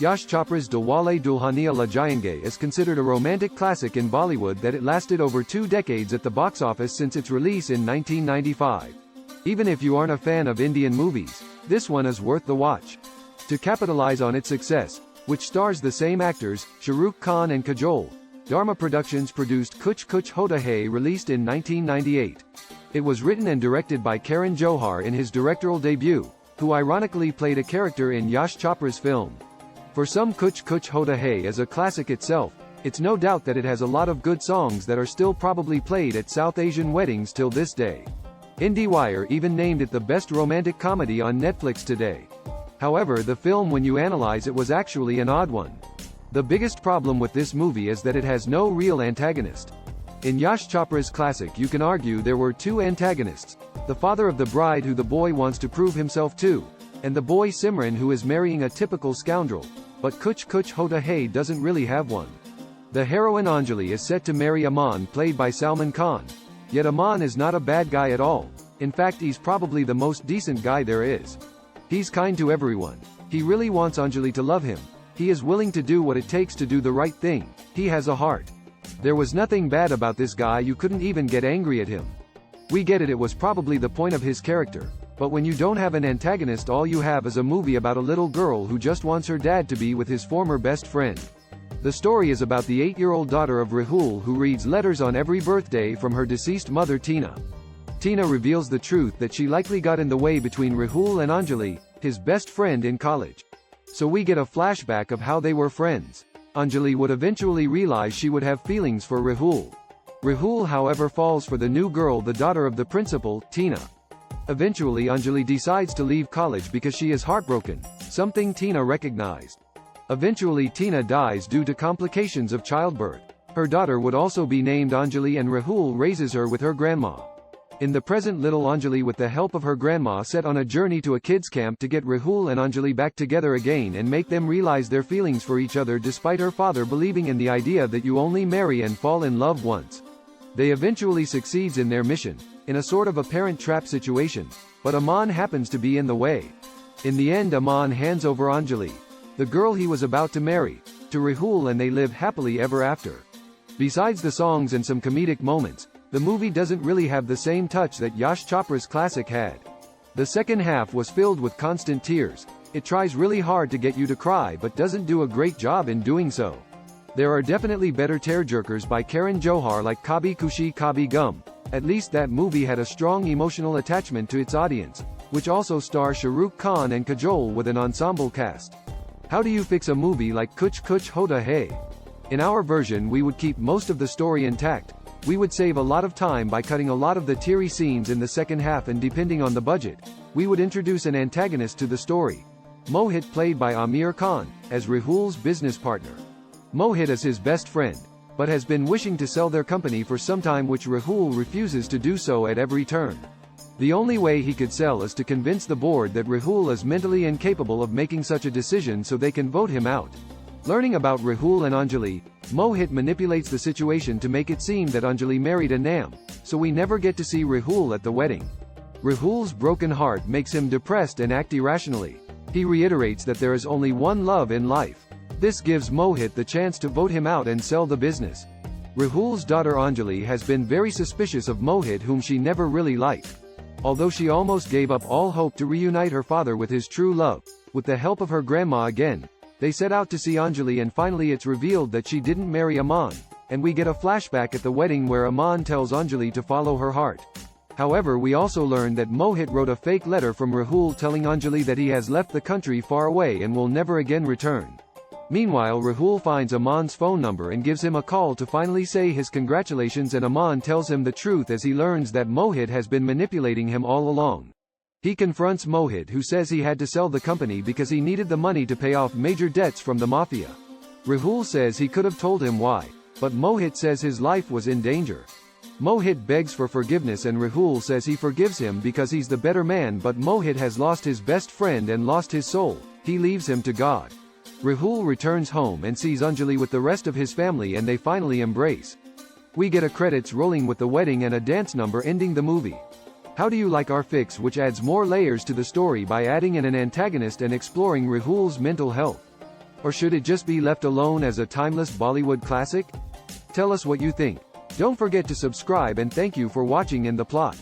Yash Chopra's Dilwale Dulhania Le Jayenge is considered a romantic classic in Bollywood that it lasted over 2 decades at the box office since its release in 1995. Even if you aren't a fan of Indian movies, this one is worth the watch. To capitalize on its success, which stars the same actors, Shahrukh Khan and Kajol, Dharma Productions produced Kuch Kuch Hota Hai, released in 1998. It was written and directed by Karan Johar in his directorial debut, who ironically played a character in Yash Chopra's film. For some, Kuch Kuch Hota Hai is a classic itself. It's no doubt that it has a lot of good songs that are still probably played at South Asian weddings till this day. IndieWire even named it the best romantic comedy on Netflix today. However, the film, when you analyze it, was actually an odd one. The biggest problem with this movie is that it has no real antagonist. In Yash Chopra's classic, you can argue there were 2 antagonists: the father of the bride, who the boy wants to prove himself to, and the boy Simran, who is marrying a typical scoundrel. But Kuch Kuch Hota Hai doesn't really have one. The heroine Anjali is set to marry Aman, played by Salman Khan. Yet Aman is not a bad guy at all. In fact, he's probably the most decent guy there is. He's kind to everyone. He really wants Anjali to love him. He is willing to do what it takes to do the right thing. He has a heart. There was nothing bad about this guy. You couldn't even get angry at him. We get it, it was probably the point of his character. But when you don't have an antagonist, all you have is a movie about a little girl who just wants her dad to be with his former best friend. The story is about the 8-year-old daughter of Rahul, who reads letters on every birthday from her deceased mother Tina. Tina reveals the truth that she likely got in the way between Rahul and Anjali, his best friend in college. So we get a flashback of how they were friends. Anjali would eventually realize she would have feelings for Rahul. Rahul, however, falls for the new girl, the daughter of the principal, Tina. Eventually, Anjali decides to leave college because she is heartbroken, something Tina recognized. Eventually, Tina dies due to complications of childbirth. Her daughter would also be named Anjali, and Rahul raises her with her grandma. In the present, little Anjali, with the help of her grandma, set on a journey to a kids' camp to get Rahul and Anjali back together again and make them realize their feelings for each other, despite her father believing in the idea that you only marry and fall in love once. They eventually succeeds in their mission, in a sort of a parent trap situation, but Aman happens to be in the way. In the end, Aman hands over Anjali, the girl he was about to marry, to Rahul, and they live happily ever after. Besides the songs and some comedic moments, the movie doesn't really have the same touch that Yash Chopra's classic had. The second half was filled with constant tears. It tries really hard to get you to cry but doesn't do a great job in doing so. There are definitely better tearjerkers by Karan Johar, like Kabhi Khushi Kabhi Gum. At least that movie had a strong emotional attachment to its audience, which also stars Shahrukh Khan and Kajol with an ensemble cast. How do you fix a movie like Kuch Kuch Hota Hai? In our version, we would keep most of the story intact. We would save a lot of time by cutting a lot of the teary scenes in the second half, and depending on the budget, we would introduce an antagonist to the story. Mohit, played by Amir Khan, as Rahul's business partner. Mohit is his best friend, but has been wishing to sell their company for some time, which Rahul refuses to do so at every turn. The only way he could sell is to convince the board that Rahul is mentally incapable of making such a decision, so they can vote him out. Learning about Rahul and Anjali, Mohit manipulates the situation to make it seem that Anjali married a Nam, so we never get to see Rahul at the wedding. Rahul's broken heart makes him depressed and act irrationally. He reiterates that there is only one love in life. This gives Mohit the chance to vote him out and sell the business. Rahul's daughter Anjali has been very suspicious of Mohit, whom she never really liked. Although she almost gave up all hope to reunite her father with his true love, with the help of her grandma again, they set out to see Anjali, and finally it's revealed that she didn't marry Aman, and we get a flashback at the wedding where Aman tells Anjali to follow her heart. However, we also learn that Mohit wrote a fake letter from Rahul telling Anjali that he has left the country far away and will never again return. Meanwhile, Rahul finds Aman's phone number and gives him a call to finally say his congratulations, and Aman tells him the truth as he learns that Mohit has been manipulating him all along. He confronts Mohit, who says he had to sell the company because he needed the money to pay off major debts from the mafia. Rahul says he could have told him why, but Mohit says his life was in danger. Mohit begs for forgiveness, and Rahul says he forgives him because he's the better man, but Mohit has lost his best friend and lost his soul. He leaves him to God. Rahul returns home and sees Anjali with the rest of his family, and they finally embrace. We get a credits rolling with the wedding and a dance number ending the movie. How do you like our fix, which adds more layers to the story by adding in an antagonist and exploring Rahul's mental health? Or should it just be left alone as a timeless Bollywood classic? Tell us what you think. Don't forget to subscribe and thank you for watching In the Plot.